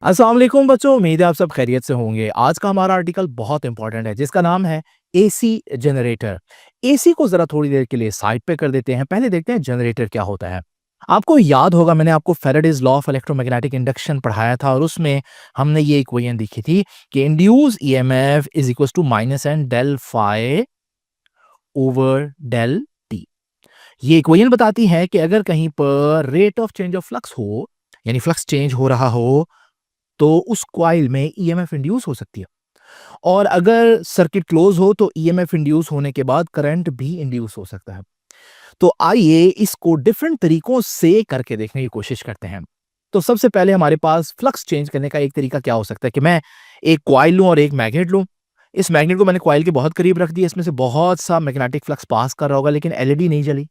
अस्सलाम वालेकुम बच्चों, उम्मीद है आप सब खैरियत से होंगे। आज का हमारा आर्टिकल बहुत इंपॉर्टेंट है जिसका नाम है एसी जनरेटर। एसी को ज़रा थोड़ी देर के लिए साइड पे कर देते हैं। पहले देखते हैं जनरेटर क्या होता है। आपको याद होगा मैंने आपको Faraday's law of electromagnetic induction पढ़ाया था और उसमें हमने ये इक्वेशन देखी थी कि induced EMF is equal to minus N del phi over del t. ये इक्वेशन बताती है कि अगर कहीं पर rate of change of flux हो, यानी फ्लक्स चेंज हो रहा हो, तो उस कॉइल में ईएमएफ इंड्यूस हो सकती है। और अगर सर्किट क्लोज हो तो ईएमएफ इंड्यूस होने के बाद करंट भी इंड्यूस हो सकता है। तो आइए इसको डिफरेंट तरीकों से करके देखने की कोशिश करते हैं। तो सबसे पहले हमारे पास फ्लक्स चेंज करने का एक तरीका क्या हो सकता है कि मैं एक कॉइल लूं और एक मैग्नेट लूं। इस मैग्नेट को मैंने कॉइल के बहुत करीब रख दिया, इसमें से बहुत सा मैग्नेटिक फ्लक्स पास कर रहा होगा लेकिन एलईडी नहीं जली।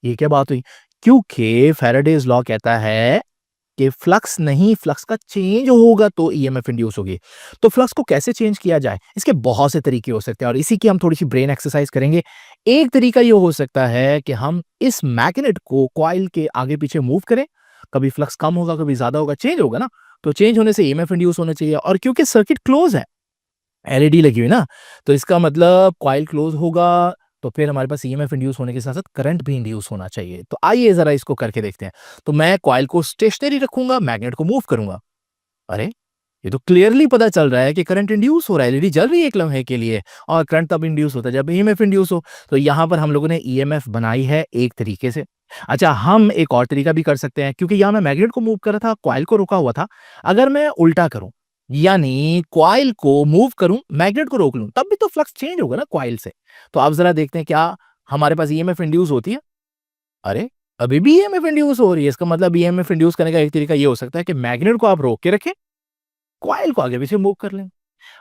ये क्या बात हुई? क्योंकि फैराडेज लॉ कहता है कि फ्लक्स नहीं, फ्लक्स का चेंज होगा तो ईएमएफ इंड्यूस होगी। तो फ्लक्स को कैसे चेंज किया जाए? इसके बहुत से तरीके हो सकते हैं और इसी की हम थोड़ी-सी ब्रेन एक्सरसाइज करेंगे। एक तरीका ये हो सकता है कि हम इस मैग्नेट को कॉइल के आगे-पीछे मूव करें। कभी फ्लक्स कम होगा, कभी ज़्यादा होगा, चेंज होगा ना, तो चेंज होने से ईएमएफ इंड्यूस होना चाहिए और क्योंकि सर्किट क्लोज़ है, एलईडी लगी हुई ना, तो इसका मतलब कॉइल क्लोज़ होगा, तो फिर हमारे पास ईएमएफ इंड्यूस होने के साथ-साथ करंट भी इंड्यूस होना चाहिए। तो आइए ज़रा इसको करके देखते हैं। तो मैं कॉइल को स्टेशनरी रखूँगा, मैग्नेट को मूव करूँगा। अरे! ये तो क्लियरली पता चल रहा है कि करंट इंड्यूस हो रहा है, एलईडी जल रही है एक लम्हे के लिए और करंट तब इंड्यूस होता है जब ईएमएफ इंड्यूस हो। तो यहाँ पर हम लोगों ने ईएमएफ बनाई है एक तरीके से। अच्छा, हम एक और तरीका भी कर सकते हैं क्योंकि यहाँ मैं मैग्नेट को मूव कर रहा था, कॉइल को रोका हुआ था। अगर मैं उल्टा करूँ, यानी कॉइल को मूव करूँ, मैग्नेट को रोक लूँ, तब भी तो फ्लक्स चेंज होगा ना कॉइल से। तो आप ज़रा देखते हैं क्या हमारे पास ईएमएफ इंड्यूस होती है? अरे! अभी भी ईएमएफ इंड्यूस हो रही है। इसका मतलब ईएमएफ इंड्यूस करने का एक तरीका ये हो सकता है कि मैग्नेट को आप रोक के रखें, कॉइल को आगे-पीछे मूव कर लें।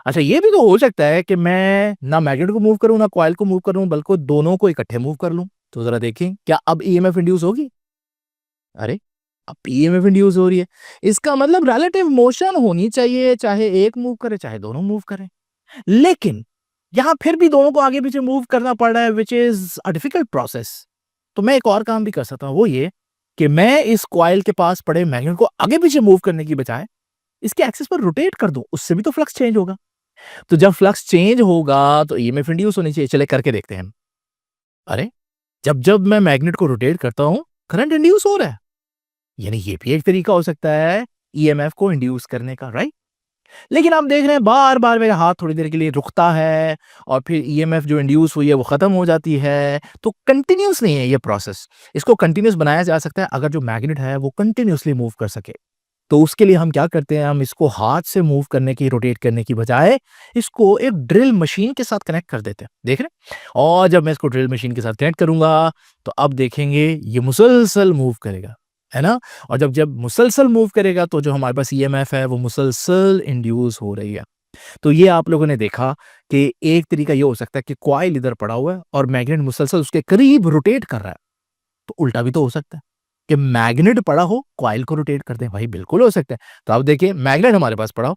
अच्छा, ये भी तो हो सकता है कि मैं ना मैग्नेट को मूव करूँ, ना कॉइल को मूव करूँ, बल्कि दोनों को इकट्ठे मूव कर लूँ। तो ज़रा देखें, क्या अब ईएमएफ इंड्यूस होगी? अरे! अब ईएमएफ इंड्यूस हो रही है। इसका मतलब रिलेटिव मोशन होनी चाहिए, चाहे एक मूव करे, चाहे दोनों मूव करें। लेकिन यहाँ फिर भी दोनों को आगे-पीछे मूव करना पड़ रहा है which is a difficult process. तो मैं एक और काम भी कर सकता हूँ, वो ये कि मैं इस कॉइल के पास पड़े मैग्नेट को आगे-पीछे मूव करने की बजाय इसके एक्सिस पर रोटेट कर दूँ, उससे भी तो फ्लक्स चेंज होगा। तो जब फ्लक्स चेंज होगा तो ईएमएफ इंड्यूस होनी चाहिए। चलिए करके देखते हैं। अरे! जब-जब मैं मैग्नेट को रोटेट करता हूँ, करंट इंड्यूस हो रहा है। यानी ये भी एक तरीका हो सकता है ईएमएफ को इंड्यूस करने का, राइट? लेकिन आप देख रहे हैं बार-बार मेरा हाथ थोड़ी देर के लिए रुकता है और फिर ईएमएफ जो इंड्यूस हुई है वो खत्म हो जाती है। तो कंटीन्यूअस नहीं है ये प्रोसेस। इसको कंटीन्यूअस बनाया जा सकता है अगर जो मैग्नेट है वो कंटीन्यूअसली मूव कर सके। तो उसके लिए हम क्या करते हैं, हम इसको हाथ से मूव करने की, रोटेट करने की बजाय इसको एक ड्रिल मशीन के साथ कनेक्ट कर देते हैं। देख रहे हैं? और जब मैं इसको ड्रिल मशीन के साथ कनेक्ट करूँगा, तो अब देखेंगे ये मुसलसल मूव करेगा, है ना? और जब जब मुसलसल मूव करेगा तो जो हमारे पास ईएमएफ है वो मुसलसल इंड्यूस हो रही है। तो ये आप लोगों ने देखा कि एक तरीका ये हो सकता है कि कॉइल इधर पड़ा हुआ है और मैग्नेट मुसलसल उसके करीब रोटेट कर रहा है। तो उल्टा भी तो हो सकता है कि मैग्नेट पड़ा हो, कॉइल को रोटेट कर दें। भाई बिल्कुल हो सकता है। तो अब देखिए मैग्नेट हमारे पास पड़ा हो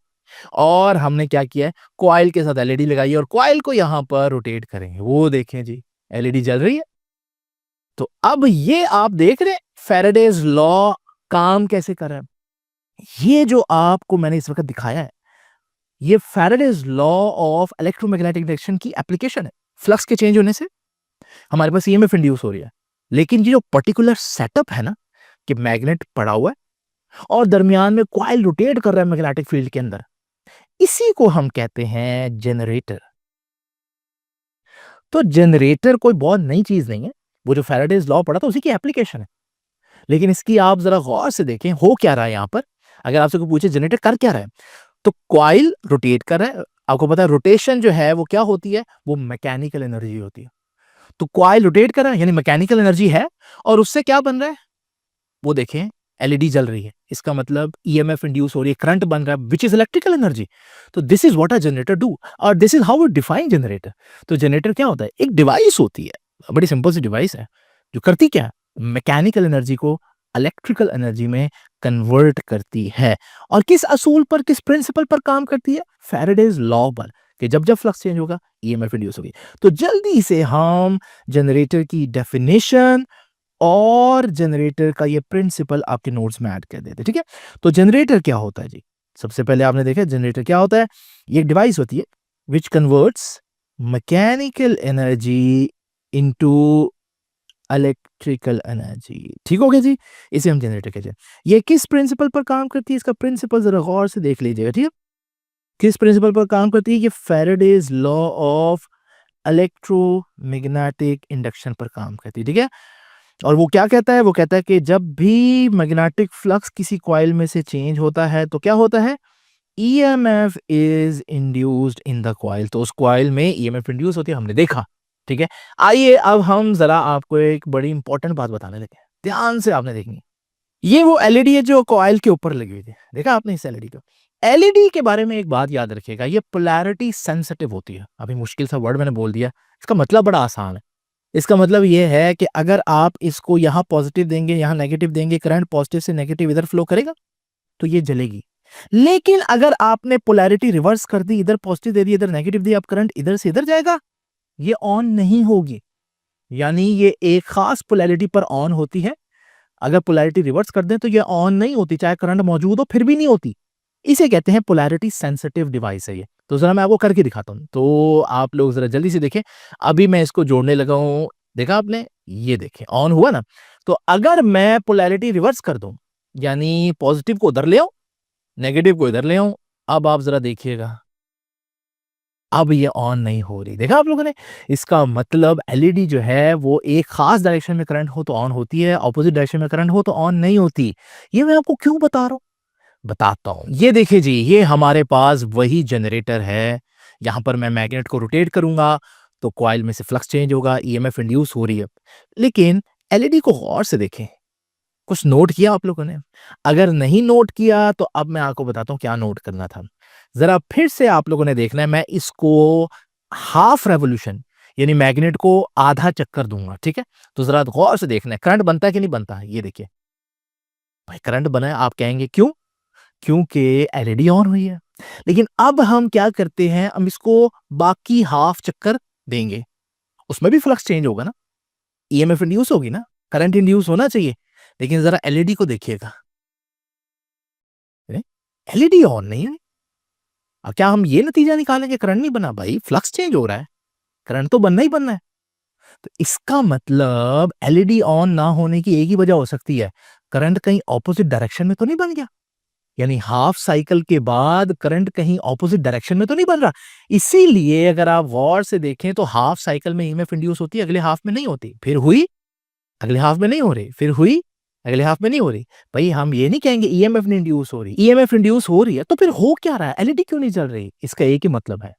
और हमने क्या किया है, कॉइल के साथ एलईडी लगाई है और कॉइल को यहाँ पर रोटेट करेंगे। वो देखें जी, एलईडी जल रही है। तो अब ये आप देख रहे हैं फैराडेज लॉ काम कैसे कर रहा है। ये जो आपको मैंने इस वक़्त दिखाया है, ये Faraday's law of electromagnetic induction की एप्लीकेशन है। फ्लक्स के चेंज होने से हमारे पास ईएमएफ इंड्यूस हो रही है। लेकिन ये जो पर्टिकुलर सेटअप है ना कि मैग्नेट पड़ा हुआ है और दरमियान में कॉइल रोटेट कर रहा है मैग्नेटिक फील्ड के अंदर, इसी को हम कहते हैं जनरेटर। तो जनरेटर कोई बहुत नई चीज नहीं है, वो जो फैराडेज लॉ पढ़ा था उसी की एप्लीकेशन है। लेकिन इसकी आप जरा गौर से देखें हो क्या रहा है यहाँ पर। अगर आपसे कोई पूछे जनरेटर कर क्या रहा है, तो कॉइल रोटेट कर रहा है। आपको पता है रोटेशन जो है वो क्या होती है, वो मैकेनिकल एनर्जी होती है। तो कॉइल रोटेट कर रहा है यानी मैकेनिकल एनर्जी है और उससे क्या बन रहा है, वो देखें एलईडी जल रही है। इसका मतलब ईएमएफ इंड्यूस हो रही है, करंट बन रहा है व्हिच इज इलेक्ट्रिकल एनर्जी। तो this is what a generator do और this is how we define generator. तो जनरेटर क्या होता है, एक डिवाइस होती है, बड़ी सिंपल सी डिवाइस है जो करती क्या है, मैकेनिकल एनर्जी को इलेक्ट्रिकल एनर्जी में कन्वर्ट करती है। और किस असूल पर, किस प्रिंसिपल पर काम करती है, फैराडेज लॉ पर, कि जब जब फ्लक्स चेंज होगा ईएमएफ इंड्यूस होगी। तो जल्दी से हम जनरेटर की डेफिनेशन और जनरेटर का ये प्रिंसिपल आपके नोट्स में ऐड कर देते हैं, ठीक है? तो जनरेटर क्या होता है जी? सबसे पहले आपने देखा जनरेटर क्या होता है, ये एक डिवाइस होती है which converts mechanical energy into electrical energy. ठीक हो गया जी, इसे हम जनरेटर कहते हैं। ये किस प्रिंसिपल पर काम करती है, इसका प्रिंसिपल जरा गौर से देख लीजिएगा। ठीक है, किस प्रिंसिपल पर काम करती है, ये Faraday's law of electromagnetic induction पर काम करती है। ठीक है, और वो क्या कहता है, वो कहता है कि जब भी मैग्नेटिक फ्लक्स किसी कॉइल में से चेंज होता है तो क्या होता है, EMF is induced in the coil. तो उस कॉइल में ईएमएफ इंड्यूस होती है, हमने देखा। ठीक है, आइए अब हम जरा आपको एक बड़ी इंपॉर्टेंट बात बताने लगे हैं, ध्यान से आपने देखनी है। ये वो एलईडी है जो कॉइल के ऊपर लगी हुई थी, देखा आपने इस एलईडी को। एलईडी के बारे में एक बात याद रखिएगा, ये पोलैरिटी सेंसिटिव होती है। अभी मुश्किल सा वर्ड मैंने बोल दिया, इसका मतलब बड़ा आसान है। इसका मतलब ये है कि अगर आप इसको यहाँ पॉजिटिव देंगे, यहाँ नेगेटिव देंगे, करंट पॉजिटिव से नेगेटिव इधर फ्लो करेगा तो ये जलेगी। लेकिन अगर आपने पोलैरिटी रिवर्स कर दी, इधर पॉजिटिव दे दिया, इधर नेगेटिव दिया, अब करंट इधर से इधर जाएगा, ये ऑन नहीं होगी। यानी ये एक खास पोलैरिटी पर ऑन होती है, अगर पोलैरिटी रिवर्स कर दें तो ये ऑन नहीं होती, चाहे करंट मौजूद हो फिर भी नहीं होती। इसे कहते हैं पोलैरिटी सेंसिटिव डिवाइस है ये। तो जरा मैं आपको करके दिखाता हूं, तो आप लोग जरा जल्दी से देखें। अभी मैं इसको जोड़ने लगा हूं, देखा आपने, ये देखें ऑन हुआ ना। तो अगर मैं पोलैरिटी रिवर्स कर दूं, यानी पॉजिटिव को उधर ले आऊं, नेगेटिव को इधर ले आऊं, अब आप जरा देखिएगा, अब ये ऑन नहीं हो रही। देखा आप लोगों ने, इसका मतलब एलईडी जो है वो एक खास डायरेक्शन में करंट हो तो ऑन होती है, ऑपोजिट डायरेक्शन में करंट हो तो ऑन नहीं होती। ये मैं आपको क्यों बता रहा हूं, बताता हूं। ये देखिए जी, ये हमारे पास वही जनरेटर है। यहां पर मैं मैग्नेट को रोटेट करूंगा तो कॉइल में से फ्लक्स चेंज होगा, ईएमएफ इंड्यूस हो रही है। लेकिन एलईडी को गौर से देखें, कुछ नोट किया आप लोगों ने? अगर नहीं नोट किया तो अब मैं आपको बताता हूँ क्या नोट करना था। जरा फिर से आप लोगों ने देखना है, मैं इसको हाफ रेवोल्यूशन यानी मैग्नेट को आधा चक्कर दूंगा। ठीक है, तो जरा गौर से देखना है करंट बनता है कि नहीं बनता है। ये देखिए भाई, करंट बना है। आप कहेंगे क्यों? क्योंकि एलईडी ऑन हुई है। लेकिन अब हम क्या करते हैं, हम इसको बाकी हाफ चक्कर देंगे, उसमें भी फ्लक्स चेंज होगा ना, ईएमएफ इंड्यूस होगी ना, करंट इंड्यूस होना चाहिए। लेकिन जरा एलईडी को देखिएगा, एलईडी ऑन नहीं है। अब क्या हम ये नतीजा निकालेंगे करंट नहीं बना? भाई फ्लक्स चेंज हो रहा है, करंट तो बनना ही बनना है। तो इसका मतलब एलईडी ऑन ना होने की एक ही वजह हो सकती है, करंट कहीं ऑपोजिट डायरेक्शन में तो नहीं बन गया। यानी हाफ साइकिल के बाद करंट कहीं ऑपोजिट डायरेक्शन में तो नहीं बन रहा। इसीलिए अगर आप गौर से देखें तो हाफ साइकिल में ईएमएफ इंड्यूस होती है, अगले हाफ में नहीं होती, फिर हुई, अगले हाफ में नहीं हो रही, फिर हुई, अगले हाफ में नहीं हो रही। भाई हम ये नहीं कहेंगे ईएमएफ नहीं इंड्यूस हो रही, ईएमएफ इंड्यूस हो रही है तो फिर हो क्या रहा है, एलईडी क्यों नहीं जल रही? इसका एक ही मतलब है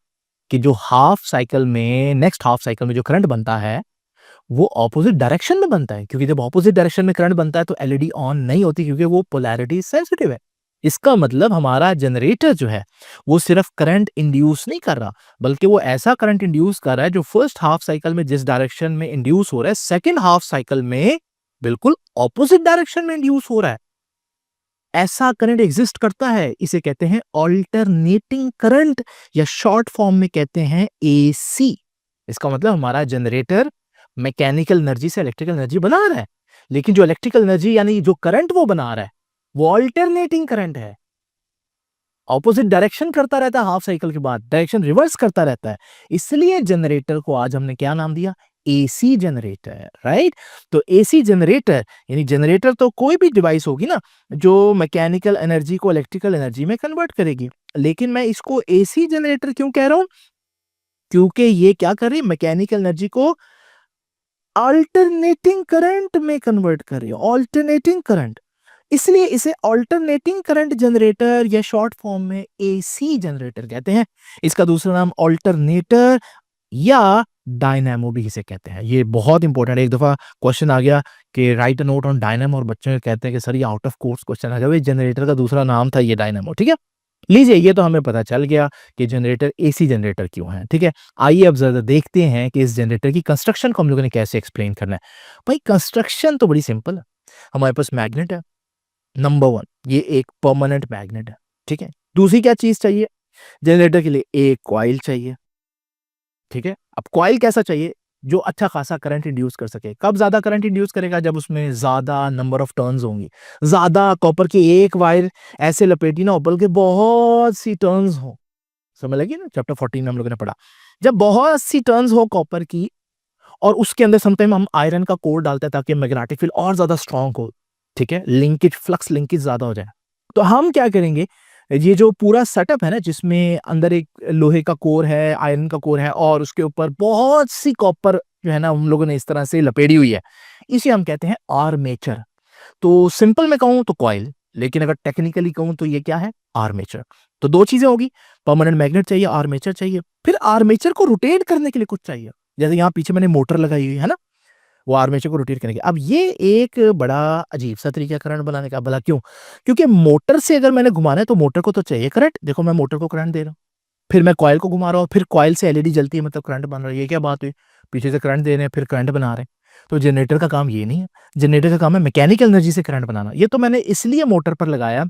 कि जो हाफ साइकिल में, नेक्स्ट हाफ साइकिल में जो करंट बनता है वो ऑपोजिट डायरेक्शन में बनता है, क्योंकि जब ऑपोजिट डायरेक्शन में करंट बनता है तो एलईडी ऑन नहीं होती, क्योंकि वो पोलैरिटी सेंसिटिव है। इसका मतलब हमारा जनरेटर जो है वो सिर्फ करंट इंड्यूस नहीं कर रहा, बल्कि वो ऐसा करंट इंड्यूस कर रहा है जो फर्स्ट हाफ साइकिल में जिस डायरेक्शन में इंड्यूस हो रहा है, सेकेंड हाफ साइकिल में बिल्कुल ऑपोजिट डायरेक्शन में इंड्यूस हो रहा है। ऐसा करंट एग्जिस्ट करता है, इसे कहते हैं ऑल्टरनेटिंग करंट, या शॉर्ट फॉर्म में कहते हैं एसी। इसका मतलब हमारा जनरेटर मैकेनिकल एनर्जी से इलेक्ट्रिकल एनर्जी बना रहा है, लेकिन जो इलेक्ट्रिकल एनर्जी यानी जो करंट वो बना रहा है वो ऑल्टरनेटिंग करंट है, ऑपोजिट डायरेक्शन करता रहता है, हाफ साइकिल के बाद डायरेक्शन रिवर्स करता रहता है। इसलिए जनरेटर को आज हमने क्या नाम दिया, एसी जनरेटर, राइट। तो एसी जनरेटर यानी जनरेटर तो कोई भी डिवाइस होगी ना जो मैकेनिकल एनर्जी को इलेक्ट्रिकल एनर्जी में कन्वर्ट करेगी। लेकिन मैं इसको एसी जनरेटर क्यों कह रहा हूं, क्योंकि ये क्या कर रही है, मैकेनिकल एनर्जी को अल्टरनेटिंग करंट में कन्वर्ट कर रही है, अल्टरनेटिंग करंट। इसलिए इसे अल्टरनेटिंग करंट जनरेटर या शॉर्ट फॉर्म में एसी जनरेटर कहते हैं। इसका दूसरा नाम अल्टरनेटर या डायनेमो भी इसे कहते हैं। ये बहुत इंपॉर्टेंट है, एक दफा क्वेश्चन आ गया कि right a note on dynamo, और बच्चों कहते हैं कि सर ये आउट ऑफ कोर्स क्वेश्चन आ गया, जनरेटर का दूसरा नाम था ये डायनेमो। ठीक है, लीजिए ये तो हमें पता चल गया कि जनरेटर एसी जनरेटर क्यों है। ठीक है, आइए अब जरा देखते हैं कि इस जनरेटर की कंस्ट्रक्शन को हम लोगों ने कैसे एक्सप्लेन करना है। भाई कंस्ट्रक्शन तो बड़ी सिंपल है, हमारे पास मैग्नेट है, नंबर वन ये एक परमानेंट मैग्नेट है। ठीक है, दूसरी क्या चीज चाहिए, जनरेटर के लिए एक कॉइल चाहिए। ठीक है, अब कॉइल कैसा चाहिए, जो अच्छा खासा करंट इंड्यूस कर सके। कब ज़्यादा करंट इंड्यूस करेगा? जब उसमें ज़्यादा नंबर ऑफ टर्न्स होंगी। ज़्यादा कॉपर की एक वायर ऐसे लपेटी ना हो, बल्कि बहुत सी टर्न्स हो। समझ लगी ना? चैप्टर 14 में हम लोगों ने पढ़ा। जब बहुत सी टर्न्स हो कॉपर की और उसके अंदर समटाइम हम आयरन का कोर डालते हैं ताकि मैग्नेटिक फील्ड और ज़्यादा स्ट्रांग हो, ठीक है? लिंकेज, फ्लक्स लिंकेज ज़्यादा हो जाए। तो हम क्या करेंगे, ये जो पूरा सेटअप है ना जिसमें अंदर एक लोहे का कोर है, आयरन का कोर है और उसके ऊपर बहुत सी कॉपर जो है ना हम लोगों ने इस तरह से लपेटी हुई है, इसे हम कहते हैं आर्मेचर। तो सिंपल में कहूँ तो कॉइल, लेकिन अगर टेक्निकली कहूँ तो ये क्या है? आर्मेचर। तो 2 चीज़ें होगी, परमानेंट मैग्नेट चाहिए, आर्मेचर चाहिए, फिर आर्मेचर को रोटेट करने के लिए कुछ चाहिए। जैसे यहाँ पीछे मैंने मोटर लगाई हुई है ना, वो आर्मेचर को रोटेट करने की। अब ये एक बड़ा अजीब-सा तरीका है करंट बनाने का, भला क्यों? क्योंकि मोटर से अगर मैंने घुमाना है तो मोटर को तो चाहिए करंट। देखो मैं मोटर को करंट दे रहा हूँ, फिर मैं कॉइल को घुमा रहा हूँ, फिर कॉइल से एलईडी जलती है मतलब करंट बन रहा है। ये क्या बात हुई? पीछे से करंट दे रहे हैं, फिर करंट बना रहे हैं। तो जनरेटर का काम ये नहीं है। जनरेटर का काम है मैकेनिकल एनर्जी से करंट बनाना। ये तो मैंने इसलिए मोटर पर लगाया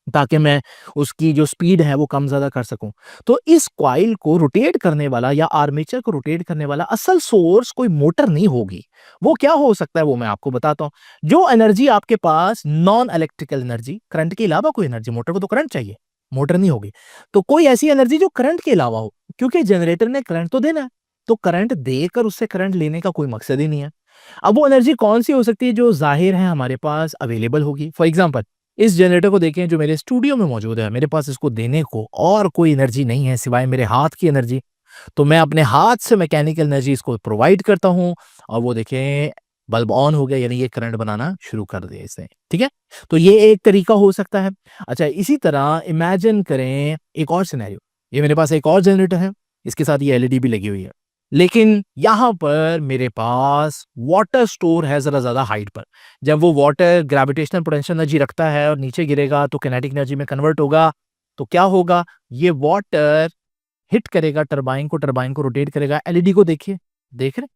ताकि मैं उसकी जो स्पीड है वो कम ज़्यादा कर सकूँ। तो इस कॉइल को रोटेट करने वाला या आर्मेचर को रोटेट करने वाला असल सोर्स कोई मोटर नहीं होगी। वो क्या हो सकता है वो मैं आपको बताता हूँ। जो एनर्जी आपके पास नॉन इलेक्ट्रिकल एनर्जी, करंट के अलावा कोई एनर्जी, मोटर को तो करंट चाहिए, मोटर नहीं होगी। तो कोई ऐसी एनर्जी जो करंट के अलावा हो, क्योंकि जनरेटर ने करंट तो देना है, तो करंट देकर उससे करंट लेने का कोई मकसद ही नहीं है। अब वो एनर्जी कौन-सी हो सकती है जो ज़ाहिर है हमारे पास अवेलेबल होगी। फॉर एग्ज़ाम्पल इस जनरेटर को देखें जो मेरे स्टूडियो में मौजूद है, मेरे पास इसको देने को और कोई एनर्जी नहीं है सिवाय मेरे हाथ की एनर्जी। तो मैं अपने हाथ से मैकेनिकल एनर्जी इसको प्रोवाइड करता हूँ और वो देखें बल्ब ऑन हो गया, यानी ये करंट बनाना शुरू कर दिया इसने, ठीक है? तो ये एक तरीका हो सकता है। अच्छा, इसी तरह इमेजिन करें एक और सिनेरियो। ये मेरे पास एक और जनरेटर है, इसके साथ ये एलईडी भी लगी हुई है। लेकिन यहाँ पर मेरे पास वाटर स्टोर है ज़रा ज़्यादा हाइट पर। जब वो वाटर ग्रेविटेशनल पोटेंशियल एनर्जी रखता है और नीचे गिरेगा तो काइनेटिक एनर्जी में कन्वर्ट होगा। तो क्या होगा? ये वाटर हिट करेगा टरबाइन को रोटेट करेगा। एलईडी को देखिए, देख रहे हैं?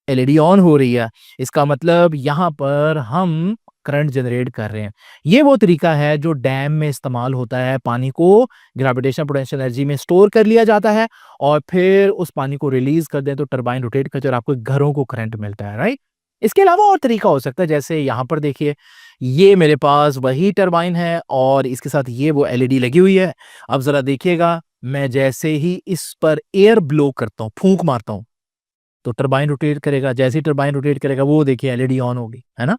एलईडी ऑन हो रही है। इसका मतलब यहाँ पर हम करंट जनरेट कर रहे हैं। ये वो तरीका है जो डैम में इस्तेमाल होता है। पानी को ग्रेविटेशनल पोटेंशियल एनर्जी में स्टोर कर लिया जाता है और फिर उस पानी को रिलीज़ कर दें तो टरबाइन रोटेट करती है और आपको घरों को करंट मिलता है, राइट? इसके अलावा और तरीका हो सकता है, जैसे यहाँ पर देखिए, ये मेरे पास वही टरबाइन है और इसके साथ ये वो एलईडी लगी हुई है। अब ज़रा देखिएगा, मैं जैसे ही इस पर एयर ब्लो करता हूँ, फूँक मारता हूँ, तो टरबाइन रोटेट करेगा। जैसे ही टरबाइन रोटेट करेगा वो देखिए एलईडी ऑन होगी, है ना?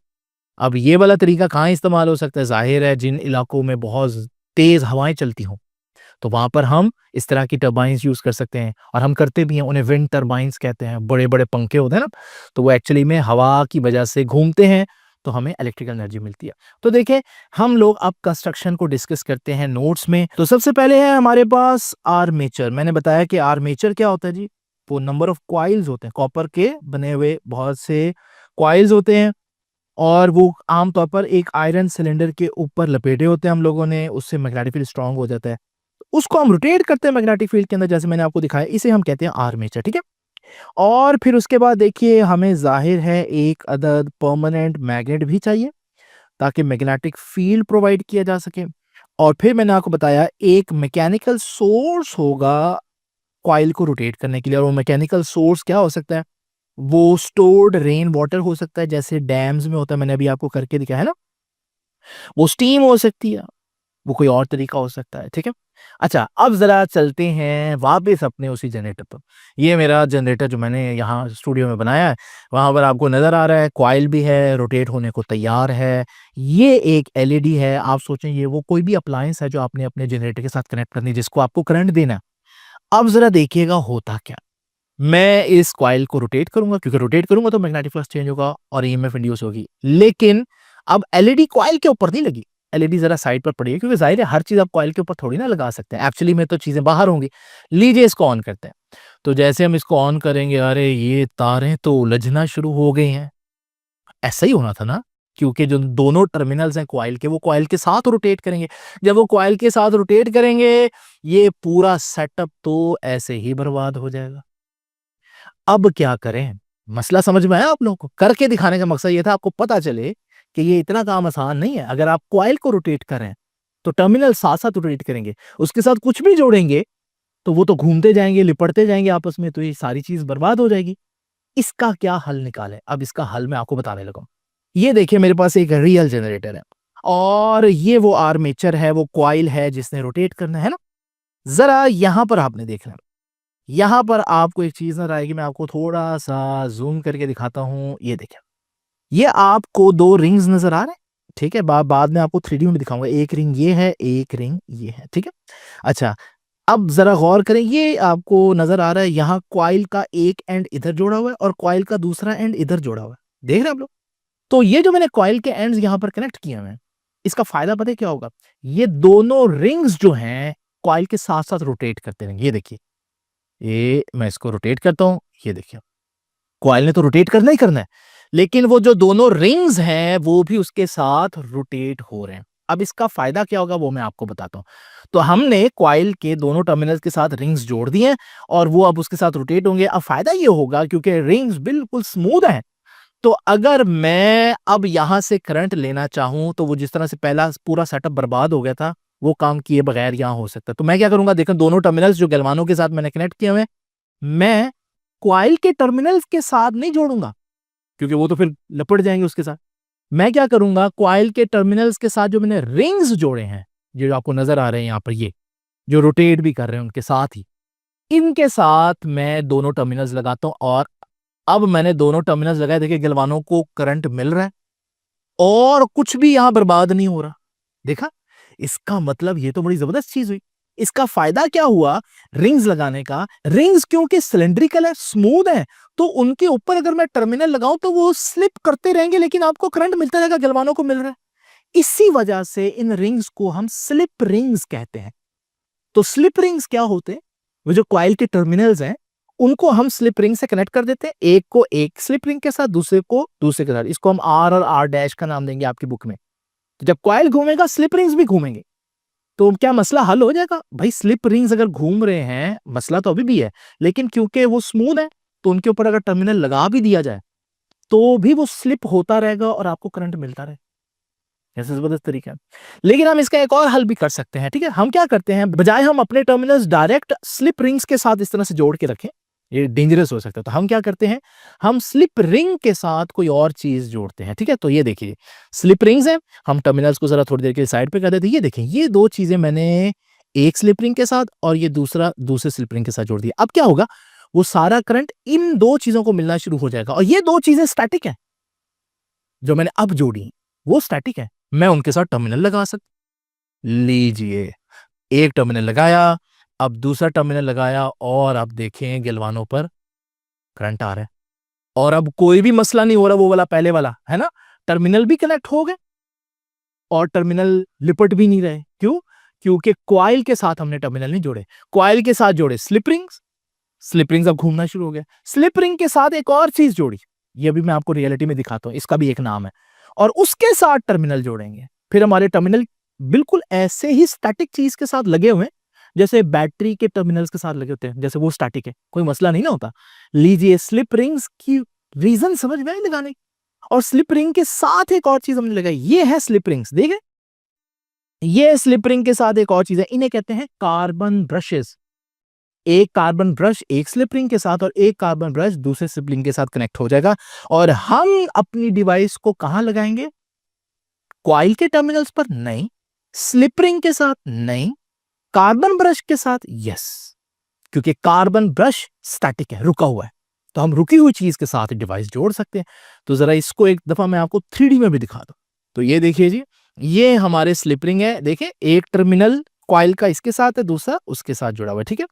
अब ये वाला तरीका कहाँ इस्तेमाल हो सकता है? ज़ाहिर है जिन इलाकों में बहुत तेज़ हवाएँ चलती हों, तो वहाँ पर हम इस तरह की टरबाइन्स यूज़ कर सकते हैं और हम करते भी हैं। उन्हें विंड टरबाइन्स कहते हैं। बड़े-बड़े पंखे होते हैं ना, तो वो एक्चुअली में हवा की वजह से घूमते हैं, तो हमें इलेक्ट्रिकल एनर्जी मिलती है। तो देखिए, हम लोग अब कंस्ट्रक्शन को डिस्कस करते हैं नोट्स में। तो सबसे पहले है हमारे पास आर्मेचर। मैंने बताया कि आर्मेचर क्या होता है जी? वो नंबर ऑफ कॉइल्स होते हैं, कॉपर के बने हुए बहुत से कॉइल्स होते हैं और वो आम तौर पर एक आयरन सिलेंडर के ऊपर लपेटे होते हैं हम लोगों ने, उससे मैग्नेटिक फील्ड स्ट्रांग हो जाता है। उसको हम रोटेट करते हैं मैग्नेटिक फील्ड के अंदर, जैसे मैंने आपको दिखाया, इसे हम कहते हैं आर्मेचर, ठीक है? और फिर उसके बाद देखिए, हमें ज़ाहिर है एक अदद परमानेंट मैग्नेट भी चाहिए ताकि मैग्नेटिक फील्ड प्रोवाइड किया जा सके। और फिर मैंने आपको बताया एक मैकेनिकल सोर्स होगा कॉइल को रोटेट करने के लिए, और वो मैकेनिकल सोर्स क्या हो सकता है? वो स्टोर्ड रेन वाटर हो सकता है, जैसे डैम्स में होता है, मैंने अभी आपको करके दिखाया है ना? वो स्टीम हो सकती है, वो कोई और तरीका हो सकता है, ठीक है? अच्छा, अब ज़रा चलते हैं वापस अपने उसी जनरेटर पर। ये मेरा जनरेटर जो मैंने यहाँ स्टूडियो में बनाया है, वहाँ पर आपको नज़र आ रहा है कॉइल भी है, रोटेट होने को तैयार है। ये एक एलईडी है, आप सोचें ये वो कोई भी अप्लायंस है जो आपने अपने जनरेटर के साथ कनेक्ट करनी है, जिसको आपको करंट देना है। अब ज़रा देखिएगा होता क्या? मैं इस कॉइल को रोटेट करूँगा, क्योंकि रोटेट करूँगा तो मैग्नेटिक फ्लक्स चेंज होगा और ईएमएफ इंड्यूस होगी। लेकिन अब एलईडी कॉइल के ऊपर नहीं लगी, एलईडी ज़रा साइड पर पड़ी है, क्योंकि ज़ाहिर है हर चीज़ आप कॉइल के ऊपर थोड़ी ना लगा सकते हैं। एक्चुअली में तो चीज़ें बाहर होंगी। लीजिए इसको ऑन करते हैं। तो जैसे हम इसको ऑन करेंगे, अरे ये तारें तो उलझना शुरू हो गई हैं। ऐसा ही होना था ना? क्योंकि जो दोनों टर्मिनल्स हैं कॉइल के, वो कॉइल के साथ रोटेट करेंगे। जब वो कॉइल के साथ रोटेट करेंगे, ये पूरा सेटअप तो ऐसे ही बर्बाद हो जाएगा। अब क्या करें? मसला समझ में आया आप लोगों को? करके दिखाने का मकसद ये था आपको पता चले कि ये इतना काम आसान नहीं है। अगर आप कॉइल को रोटेट कर रहे हैं, तो टर्मिनल साथ-साथ रोटेट करेंगे। उसके साथ कुछ भी जोड़ेंगे, तो वो तो घूमते जाएँगे, लिपटते जाएँगे आपस में, तो ये सारी चीज़ बर्बाद हो जाएगी। इसका क्या हल निकालें? अब इसका हल मैं आपको बताने लगा हूँ। ये देखिए मेरे पास एक रियल जनरेटर है और ये वो आर्मेचर है, वो कॉइल है जिसने रोटेट करना है ना? ज़रा यहाँ पर आपने देखना है। यहाँ पर आपको एक चीज़ नज़र आएगी, मैं आपको थोड़ा-सा ज़ूम करके दिखाता हूँ। ये देखिए, ये आपको 2 रिंग्स नज़र आ रहे हैं, ठीक है? बाद में आपको 3D में भी दिखाऊँगा। एक रिंग ये है, एक रिंग ये है, ठीक है? अच्छा, अब ज़रा गौर करें, ये आपको नज़र आ रहा है यहाँ कॉइल का एक एंड इधर जोड़ा हुआ है और कॉइल का दूसरा एंड इधर जोड़ा हुआ है। देख रहे हैं आप लोग? तो ये जो मैंने कॉइल के एंड्स यहाँ पर कनेक्ट किए हुए हैं, इसका फ़ायदा पता है क्या होगा? ये दोनों रिंग्स जो हैं, कॉइल के साथ-साथ रोटेट करते रहेंगे। ये देखिए, ये मैं इसको रोटेट करता हूँ, ये देखिए। कॉइल ने तो रोटेट करना ही करना है, लेकिन वो जो दोनों रिंग्स हैं, वो भी उसके साथ रोटेट हो रहे हैं। अब इसका फ़ायदा क्या होगा, वो मैं आपको बताता हूँ। तो हमने कॉइल के दोनों टर्मिनल्स के साथ रिंग्स जोड़ दिए हैं और वो अब उसके साथ रोटेट होंगे। अब फ़ायदा ये होगा क्योंकि रिंग्स बिल्कुल स्मूथ हैं, तो अगर मैं अब यहाँ से करंट लेना चाहूँ, तो वो जिस तरह से पहला पूरा सेटअप बर्बाद हो गया था, वो काम किए बगैर यहाँ हो सकता है। तो मैं क्या करूँगा, देखें दोनों टर्मिनल्स जो गैल्वानो के साथ मैंने कनेक्ट किए हुए हैं, मैं कॉइल के टर्मिनल्स के साथ नहीं जोड़ूँगा, क्योंकि वो तो फिर लपट जाएँगे उसके साथ। मैं क्या करूँगा, कॉइल के टर्मिनल्स के साथ जो मैंने रिंग्स जोड़े हैं, ये जो आपको नज़र आ रहे हैं यहाँ पर ये, जो रोटेट भी कर रहे हैं उनके साथ ही, इनके साथ मैं दोनों टर्मिनल्स लगाता हूँ और अब मैंने दोनों टर्मिनल्स लगाए, देखिए गैल्वानो को करंट मिल रहा है और कुछ भी यहां बर्बाद नहीं हो रहा। देखा? इसका मतलब ये तो बड़ी जबरदस्त चीज हुई। इसका फायदा क्या हुआ रिंग्स लगाने का? रिंग्स क्योंकि सिलिंड्रिकल है, स्मूथ है, तो उनके ऊपर अगर मैं टर्मिनल लगाऊं तो वो स्लिप करते रहेंगे, लेकिन आपको करंट मिलता रहेगा, गैल्वानो को मिल रहा है। इसी वजह से इन रिंग्स को हम स्लिप रिंग्स कहते हैं। तो स्लिप रिंग्स क्या होते हैं? वो जो कॉइल के टर्मिनल्स हैं, उनको हम स्लिप रिंग से कनेक्ट कर देते हैं। एक को एक स्लिप रिंग के साथ, दूसरे को दूसरे के साथ। इसको हम आर और आर डैश का नाम देंगे आपकी बुक में। तो जब कॉइल घूमेगा, स्लिप रिंग्स भी घूमेंगे। तो क्या मसला हल हो जाएगा? भाई स्लिप रिंग्स अगर घूम रहे हैं, मसला तो अभी भी है, लेकिन क्योंकि वो स्मूथ है, तो उनके ऊपर अगर टर्मिनल लगा भी दिया जाए, तो भी वो स्लिप होता रहेगा और आपको करंट मिलता रहेगा। ऐसा जबरदस्त तरीका है। लेकिन हम इसका एक और हल भी कर सकते हैं, ठीक है? हम क्या करते हैं, बजाय हम अपने टर्मिनल्स डायरेक्ट स्लिप रिंग्स के साथ इस तरह से जोड़ के रखें, ये डेंजरस हो सकता है, तो हम क्या करते हैं, हम स्लिप रिंग के साथ कोई और चीज जोड़ते हैं, ठीक है? तो ये देखिए, स्लिप रिंग्स हैं, हम टर्मिनल्स को जरा थोड़ी देर के लिए साइड पे कर देते हैं। ये देखिए, ये दो चीजें मैंने एक स्लिप रिंग के साथ और ये दूसरा दूसरे स्लिप रिंग के साथ जोड़ दिया। अब क्या होगा, वो सारा करंट इन दो चीजों को मिलना शुरू हो जाएगा और ये दो चीजें स्टैटिक है, जो मैंने अब जोड़ी वो स्टैटिक है। मैं उनके साथ टर्मिनल लगा सकता, लीजिए, एक टर्मिनल लगाया, अब दूसरा टर्मिनल लगाया और अब देखें गैल्वानो पर करंट आ रहा है और अब कोई भी मसला नहीं हो रहा, वो वाला पहले वाला है ना, टर्मिनल भी कनेक्ट हो गए और टर्मिनल लिपट भी नहीं रहे। क्यों? क्योंकि कॉइल के साथ हमने टर्मिनल नहीं जोड़े, कॉइल के साथ जोड़े स्लिप रिंग्स, स्लिप रिंग्स अब घूमना शुरू हो गया। स्लिप रिंग के साथ एक और चीज जोड़ी, ये भी मैं आपको रियलिटी में दिखाता हूं, इसका भी एक नाम है, और उसके साथ टर्मिनल जोड़ेंगे, फिर हमारे टर्मिनल बिल्कुल ऐसे ही स्टैटिक चीज के साथ लगे हुए हैं, जैसे बैटरी के टर्मिनल्स के साथ लगे होते हैं, जैसे वो स्टैटिक है, कोई मसला नहीं ना होता। लीजिए, स्लिप रिंग्स की रीजन समझ में आई लगाने की? और स्लिप रिंग के साथ एक और चीज हमने लगाई, ये है स्लिप रिंग्स, देखे? ये स्लिप रिंग के साथ एक और चीज है, इन्हें कहते हैं कार्बन ब्रशेस। एक कार्बन ब्रश एक स्लिप रिंग के साथ और एक कार्बन ब्रश दूसरे स्लिप रिंग के साथ कनेक्ट हो जाएगा और हम अपनी डिवाइस को कहां लगाएंगे? कॉइल के टर्मिनल्स पर नहीं, स्लिप रिंग के साथ नहीं, कार्बन ब्रश के साथ यस, क्योंकि कार्बन ब्रश स्टैटिक है, रुका हुआ है, तो हम रुकी हुई चीज के साथ डिवाइस जोड़ सकते हैं। तो जरा इसको एक दफा मैं आपको 3D में भी दिखा दूं। तो ये देखिए जी, ये हमारे स्लिप रिंग है, देखिए एक टर्मिनल कॉइल का इसके साथ है, दूसरा उसके साथ जुड़ा हुआ है, ठीक है?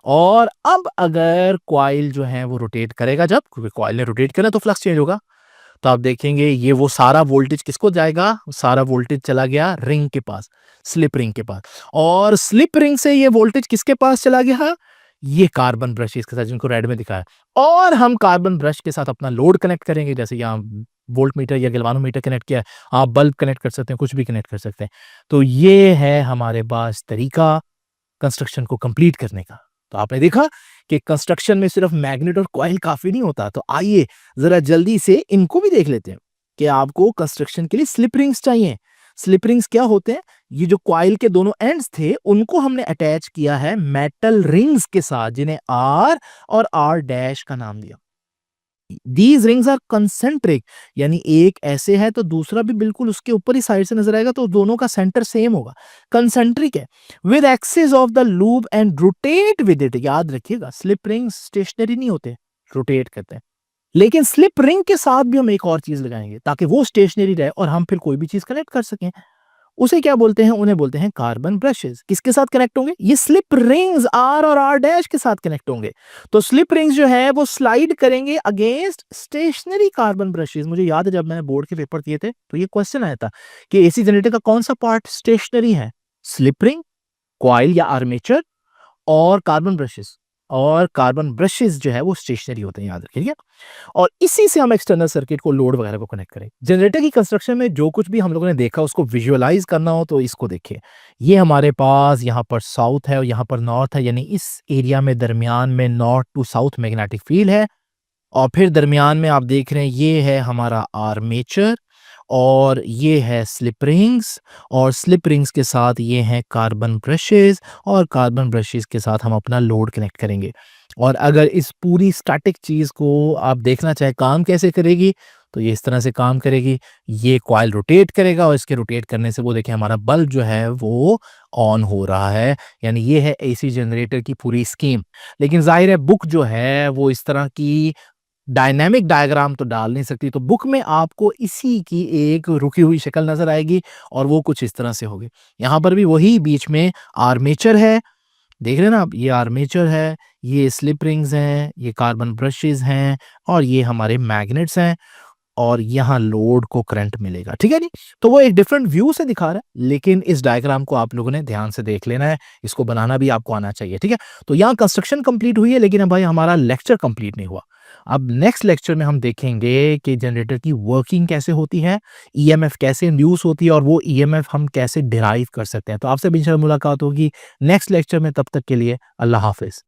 और अब अगर कॉइल जो है वो रोटेट करेगा, जब क्योंकि कॉइल ने रोटेट करना तो फ्लक्स चेंज होगा, तो आप देखेंगे ये वो सारा वोल्टेज किसको जाएगा? सारा वोल्टेज चला गया रिंग के पास, स्लिप रिंग के पास, और स्लिप रिंग से ये वोल्टेज किसके पास चला गया? ये कार्बन ब्रशेस के साथ, जिनको रेड में दिखाया। और हम कार्बन ब्रश के साथ अपना लोड कनेक्ट करेंगे, जैसे यहाँ वोल्ट मीटर या गैल्वानोमीटर कनेक्ट किया है, आप बल्ब कनेक्ट कर सकते हैं, कुछ भी कनेक्ट कर सकते हैं। तो ये है हमारे पास तरीका कंस्ट्रक्शन को कंप्लीट करने का। तो आपने देखा कि कंस्ट्रक्शन में सिर्फ मैग्नेट और कॉइल काफी नहीं होता। तो आइए जरा जल्दी से इनको भी देख लेते हैं कि आपको कंस्ट्रक्शन के लिए स्लिप रिंग्स चाहिए। स्लिप रिंग्स क्या होते हैं? ये जो कॉइल के दोनों एंड्स थे, उनको हमने अटैच किया है मेटल रिंग्स के साथ, जिन्हें आर और आर डैश का नाम दिया। दीज रिंग्स आर कंसेंट्रिक, यानी एक ऐसे है तो दूसरा भी बिल्कुल उसके ऊपर ही साइड से नजर आएगा, तो दोनों का सेंटर सेम होगा, कंसेंट्रिक है, with axis of the loop and rotate with it. याद रखिएगा स्लिप रिंग स्टेशनरी नहीं होते, रोटेट करते हैं। लेकिन स्लिप रिंग के साथ भी हम एक और चीज लगाएंगे ताकि वो स्टेशनरी रहे और हम फिर कोई भी चीज कनेक्ट कर सकें। उसे क्या बोलते हैं? उन्हें बोलते हैं कार्बन ब्रशेस। किसके साथ कनेक्ट होंगे? ये स्लिप रिंग्स आर और आर डैश के साथ कनेक्ट होंगे। तो स्लिप रिंग्स जो है वो स्लाइड करेंगे अगेंस्ट स्टेशनरी कार्बन ब्रशेस। मुझे याद है जब मैंने बोर्ड के पेपर दिए थे तो ये क्वेश्चन आया था कि एसी जनरेटर का कौन सा पार्ट स्टेशनरी है? स्लिप रिंग, कॉइल या आर्मेचर और कार्बन ब्रशेस। और कार्बन ब्रशेस जो है वो स्टेशनरी होते हैं, याद रखिए, ठीक है? और इसी से हम एक्सटर्नल सर्किट को, लोड वगैरह को कनेक्ट करें। जनरेटर की कंस्ट्रक्शन में जो कुछ भी हम लोगों ने देखा उसको विजुअलाइज करना हो तो इसको देखिए। ये हमारे पास यहाँ पर साउथ है और यहाँ पर नॉर्थ है, यानी इस एरिया में दरमियान में north to south magnetic field है। और फिर दरमियान में आप देख रहे हैं ये है हमारा आर्मेचर और ये है स्लिप रिंग्स, और स्लिप रिंग्स के साथ ये हैं कार्बन ब्रशेस, और कार्बन ब्रशेस के साथ हम अपना लोड कनेक्ट करेंगे। और अगर इस पूरी स्टैटिक चीज़ को आप देखना चाहे काम कैसे करेगी तो ये इस तरह से काम करेगी। ये कॉइल रोटेट करेगा और इसके रोटेट करने से वो देखिए हमारा बल्ब जो है वो ऑन हो रहा है। यानी ये है एसी जनरेटर की पूरी स्कीम। लेकिन जाहिर है बुक जो है वो इस तरह की डायनामिक डायग्राम तो डाल नहीं सकती, तो बुक में आपको इसी की एक रुकी हुई शक्ल नज़र आएगी और वो कुछ इस तरह से होगी। यहाँ पर भी वही बीच में आर्मेचर है, देख रहे हैं ना आप? ये आर्मेचर है, ये स्लिप रिंग्स हैं, ये कार्बन ब्रशेज़ हैं और ये हमारे मैग्नेट्स हैं और यहाँ लोड को करंट मिलेगा, ठीक है नी? तो वो एक डिफरेंट व्यू से दिखा रहा है, लेकिन इस डायग्राम को आप लोगों ने ध्यान से देख लेना है, इसको बनाना भी आपको आना चाहिए, ठीक है? तो यहाँ कंस्ट्रक्शन कंप्लीट हुई है, लेकिन अब भाई हमारा लेक्चर कंप्लीट नहीं हुआ। अब नेक्स्ट लेक्चर में हम देखेंगे कि जनरेटर की वर्किंग कैसे होती है, ईएमएफ कैसे इंड्यूस होती है और वो ईएमएफ हम कैसे डिराइव कर सकते हैं। तो आपसे भी इंशाल्लाह मुलाकात होगी नेक्स्ट लेक्चर में, तब तक के लिए अल्लाह हाफ़िज़।